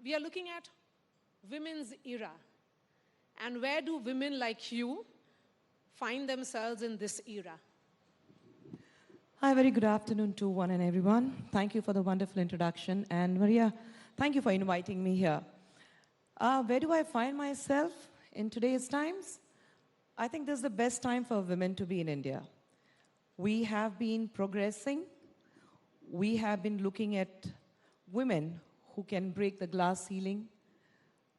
we are looking at women's era. And where do women like you find themselves in this era? Hi, very good afternoon to one and everyone. Thank you for the wonderful introduction. And Maria, thank you for inviting me here. Where do I find myself in today's times? I think this is the best time for women to be in India. We have been progressing. We have been looking at women who can break the glass ceiling,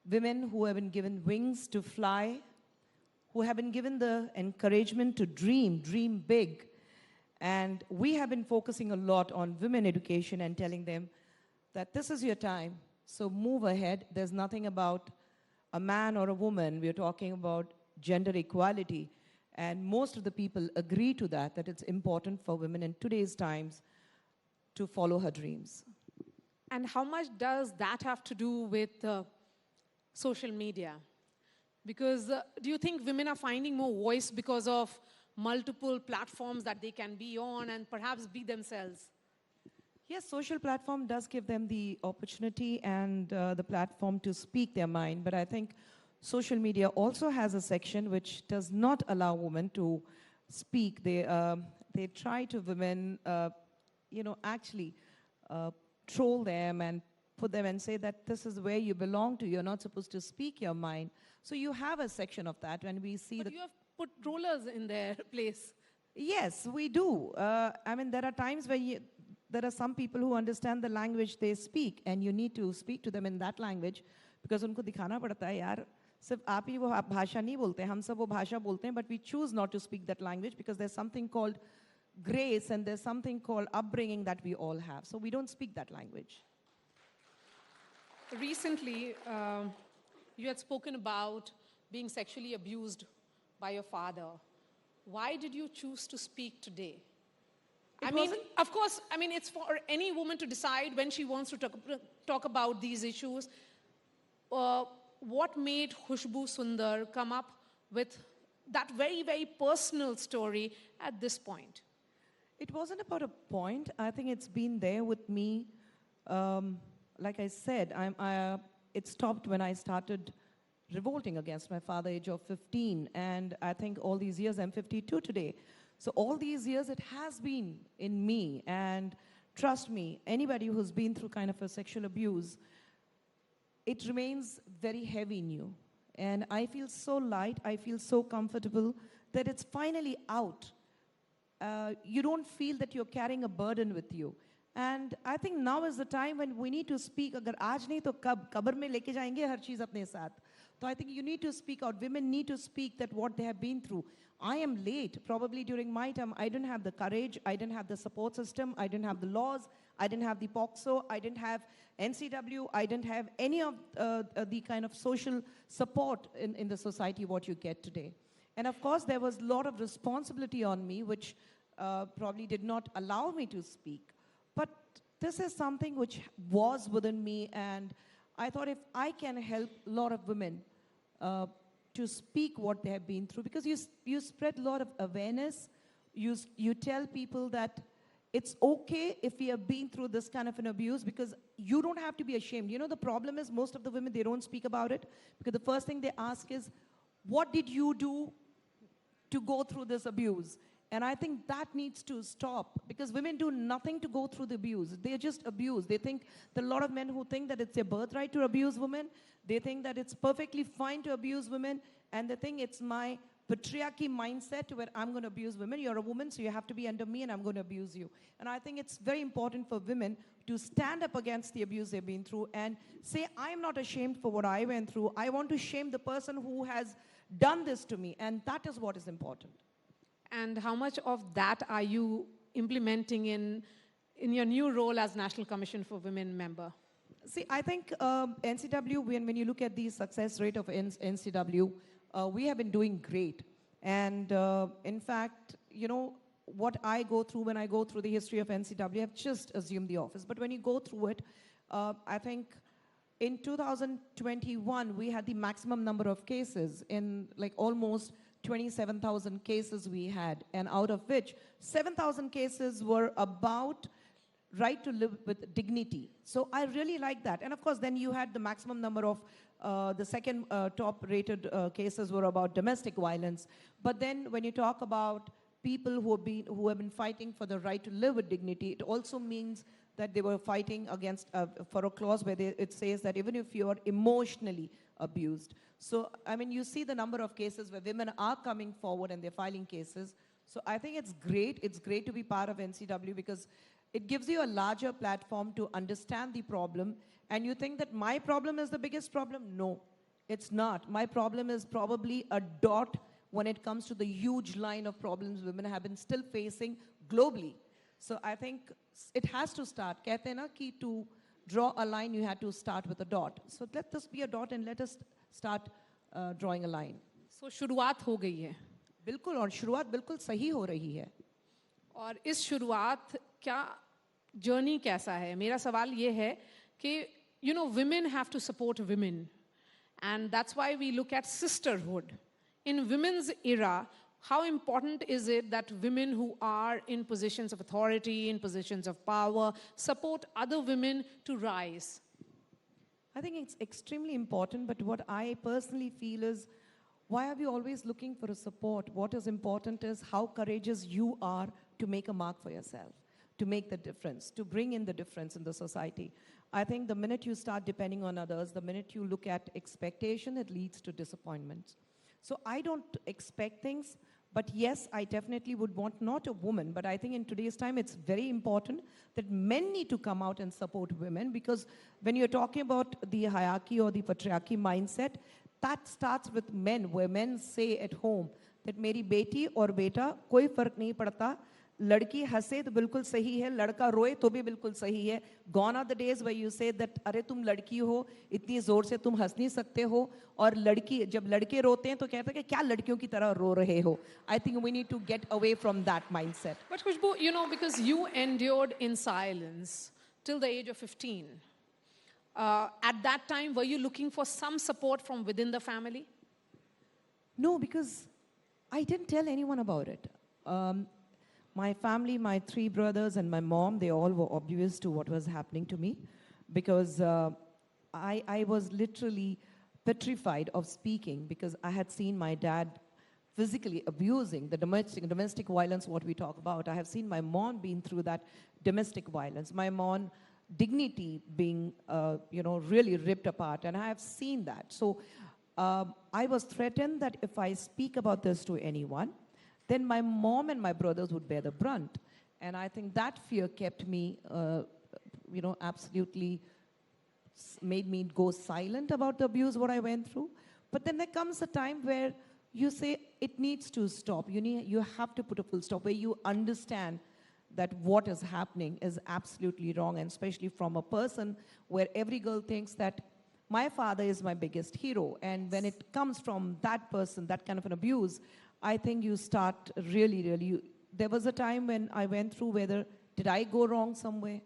women who have been given wings to fly, who have been given the encouragement to dream big. And we have been focusing a lot on women education and telling them that this is your time, so move ahead. There's nothing about a man or a woman. We're talking about gender equality. And most of the people agree to that it's important for women in today's times to follow her dreams. And how much does that have to do with social media? Because do you think women are finding more voice because of multiple platforms that they can be on and perhaps be themselves? Yes, social platform does give them the opportunity and the platform to speak their mind, but I think social media also has a section which does not allow women to speak. They try to women, actually troll them and put them and say that this is where you belong to. You're not supposed to speak your mind. So you have a section of that when we see but you have put trollers in their place. Yes, we do. I mean, there are times where there are some people who understand the language they speak, and you need to speak to them in that language because उनको दिखाना पड़ता है यार सिर्फ आप ही वो भाषा नहीं बोलते हम सब वो भाषा बोलते हैं but we choose not to speak that language because there's something called grace and there's something called upbringing that we all have. So we don't speak that language. Recently, you had spoken about being sexually abused by your father. Why did you choose to speak today? Of course, it's for any woman to decide when she wants to talk about these issues. What made Khushboo Sundar come up with that very, very personal story at this point? It wasn't about a point. I think it's been there with me. Like I said, it stopped when I started revolting against my father, age of 15. And I think all these years, I'm 52 today. So all these years, it has been in me. And trust me, anybody who's been through kind of a sexual abuse, it remains very heavy in you. And I feel so light, I feel so comfortable that it's finally out. You don't feel that you're carrying a burden with you. And I think now is the time when we need to speak. अगर आज नहीं तो कब कब्र में लेके जाएंगे हर चीज़ अपने साथ. So I think you need to speak out. Women need to speak that what they have been through. I am late. Probably during my time, I didn't have the courage. I didn't have the support system. I didn't have the laws. I didn't have the POXO. I didn't have NCW. I didn't have any of the kind of social support in the society what you get today. And of course, there was a lot of responsibility on me, which probably did not allow me to speak. But this is something which was within me, and I thought if I can help a lot of women to speak what they have been through, because you spread a lot of awareness, you tell people that it's okay if we have been through this kind of an abuse, because you don't have to be ashamed. You know, the problem is most of the women, they don't speak about it, because the first thing they ask is, what did you do to go through this abuse? And I think that needs to stop, because women do nothing to go through the abuse. They just abuse. They think, there are a lot of men who think that it's their birthright to abuse women. They think that it's perfectly fine to abuse women. And they think it's my patriarchy mindset where I'm going to abuse women. You're a woman, so you have to be under me, and I'm going to abuse you. And I think it's very important for women to stand up against the abuse they've been through and say, I'm not ashamed for what I went through. I want to shame the person who has done this to me. And that is what is important. And how much of that are you implementing in your new role as National Commission for Women member? See, I think NCW, when you look at the success rate of NCW, we have been doing great. And in fact, you know, what I go through when I go through the history of NCW, I've just assumed the office. But when you go through it, I think in 2021, we had the maximum number of cases in like almost 27,000 cases we had, and out of which 7,000 cases were about right to live with dignity. So I really like that. And of course, then you had the maximum number of the second top-rated cases were about domestic violence. But then when you talk about people who have been fighting for the right to live with dignity, it also means that they were fighting against for a clause where it says that even if you are emotionally abused. So, I mean, you see the number of cases where women are coming forward and they're filing cases. So I think it's great. It's great to be part of NCW because it gives you a larger platform to understand the problem. And you think that my problem is the biggest problem? No, it's not. My problem is probably a dot when it comes to the huge line of problems women have been still facing globally. So I think it has to start. Kehte hain na ki to draw a line, you had to start with a dot. So let this be a dot and let us start drawing a line. So शुरुआत हो गई है. बिल्कुल और शुरुआत बिल्कुल सही हो रही है. और इस शुरुआत क्या जर्नी कैसा है? मेरा सवाल ये है कि you know women have to support women and that's why we look at sisterhood. In women's era, how important is it that women who are in positions of authority, in positions of power, support other women to rise? I think it's extremely important, but what I personally feel is, why are we always looking for a support? What is important is how courageous you are to make a mark for yourself, to make the difference, to bring in the difference in the society. I think the minute you start depending on others, the minute you look at expectation, it leads to disappointment. So I don't expect things, but yes, I definitely would want not a woman, but I think in today's time it's very important that men need to come out and support women, because when you're talking about the hierarchy or the patriarchy mindset, that starts with men, where men say at home that मेरी बेटी और बेटा कोई फर्क नहीं पड़ता, लड़की हंसे तो बिल्कुल सही है, लड़का रोए तो भी बिल्कुल सही है. Gone are the days where you say that अरे तुम लड़की हो, इतनी जोर से तुम हंस नहीं सकते हो, और लड़की जब लड़के रोते हैं तो कहते हैं कि क्या लड़कियों की तरह रो रहे हो. I think we need to get away from that mindset. But Khushboo, you know, because you endured in silence till the age of 15. At that time, were you looking for some support from within the family? No, because I didn't tell anyone about it. My family, my 3 brothers and my mom, they all were oblivious to what was happening to me, because I was literally petrified of speaking, because I had seen my dad physically abusing the domestic violence, what we talk about. I have seen my mom being through that domestic violence. My mom dignity being, really ripped apart, and I have seen that. So I was threatened that if I speak about this to anyone, then my mom and my brothers would bear the brunt. And I think that fear kept me, absolutely made me go silent about the abuse, what I went through. But then there comes a time where you say it needs to stop. You have to put a full stop, where you understand that what is happening is absolutely wrong, and especially from a person where every girl thinks that my father is my biggest hero. And when it comes from that person, that kind of an abuse, I think you start really, there was a time when I went through whether, did I go wrong somewhere?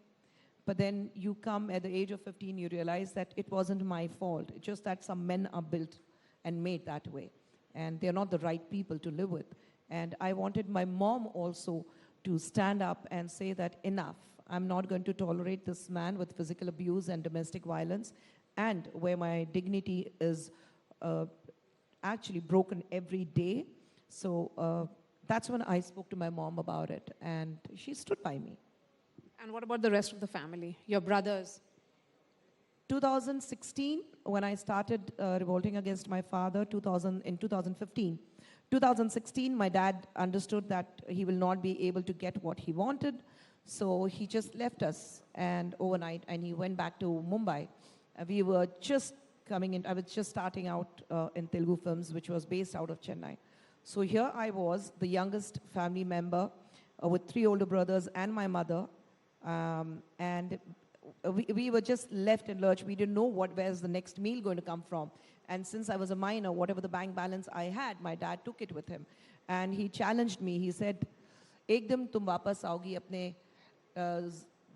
But then you come at the age of 15, you realize that it wasn't my fault. It's just that some men are built and made that way. And they're not the right people to live with. And I wanted my mom also to stand up and say that enough. I'm not going to tolerate this man with physical abuse and domestic violence, and where my dignity is actually broken every day. So that's when I spoke to my mom about it, and she stood by me. And what about the rest of the family, your brothers? 2016, when I started revolting against my father, in 2015. 2016, my dad understood that he will not be able to get what he wanted, so he just left us and overnight, and he went back to Mumbai. We were just coming in, I was just starting out in Telugu Films, which was based out of Chennai. So here I was, the youngest family member with 3 older brothers and my mother, and we were just left in lurch. We didn't know where's the next meal going to come from. And since I was a minor, whatever the bank balance I had, my dad took it with him. And he challenged me. He said, "Ekdam tum wapas aogi apne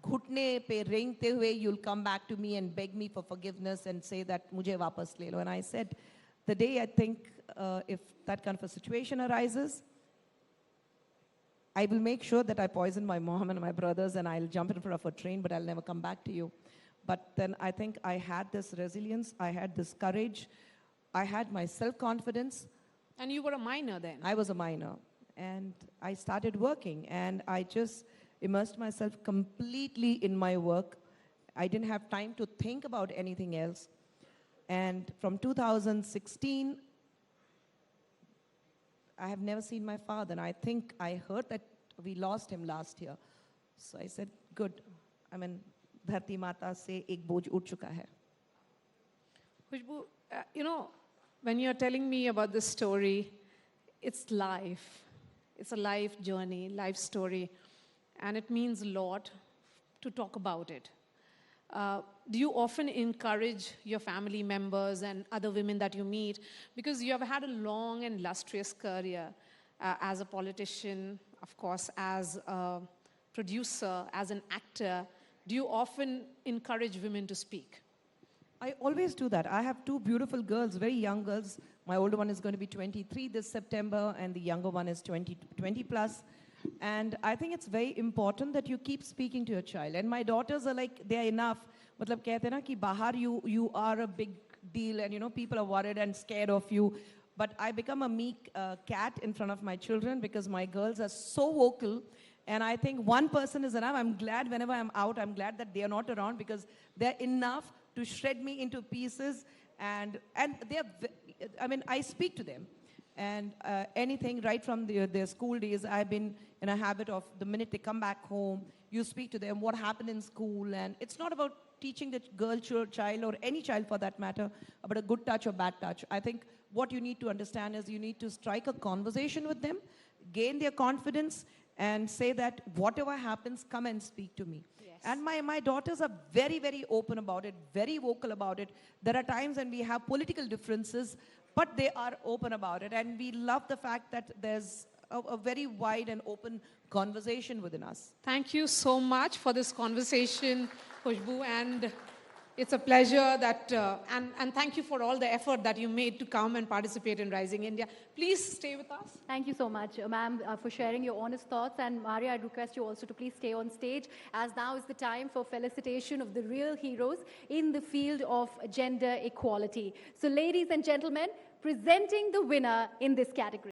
घुटने पे रेंगते हुए, you'll come back to me and beg me for forgiveness and say that मुझे वापस ले लो." And I said, the day I think if that kind of a situation arises, I will make sure that I poison my mom and my brothers and I'll jump in front of a train, but I'll never come back to you. But then I think I had this resilience, I had this courage, I had my self-confidence. And you were a minor then? I was a minor. And I started working, and I just immersed myself completely in my work. I didn't have time to think about anything else. And from 2016, I have never seen my father, and I think I heard that we lost him last year. So I said, good. I mean, Dharti Mata se ek boj ut chuka hai. Khushboo, when you're telling me about this story, it's life. It's a life journey, life story, and it means a lot to talk about it. Do you often encourage your family members and other women that you meet, because you have had a long and illustrious career as a politician, of course, as a producer, as an actor, do you often encourage women to speak? I always do that. I have two beautiful girls, very young girls. My older one is going to be 23 this September, and the younger one is 20 plus. And I think it's very important that you keep speaking to your child. And my daughters are like, they're enough. Matlab kehte na ki bahar you are a big deal, and people are worried and scared of you. But I become a meek cat in front of my children because my girls are so vocal. And I think one person is enough. I'm glad whenever I'm out, I'm glad that they are not around, because they're enough to shred me into pieces. And I speak to them. And anything right from their school days, I've been in a habit of the minute they come back home, you speak to them, what happened in school. And it's not about teaching the girl, child, or any child for that matter, about a good touch or bad touch. I think what you need to understand is you need to strike a conversation with them, gain their confidence, and say that whatever happens, come and speak to me. Yes. And my daughters are very, very open about it, very vocal about it. There are times when we have political differences, but they are open about it. And we love the fact that there's a very wide and open conversation within us. Thank you so much for this conversation, Khushboo, and it's a pleasure that, and thank you for all the effort that you made to come and participate in Rising India. Please stay with us. Thank you so much, ma'am, for sharing your honest thoughts. And Maria, I'd request you also to please stay on stage, as now is the time for felicitation of the real heroes in the field of gender equality. So ladies and gentlemen, presenting the winner in this category.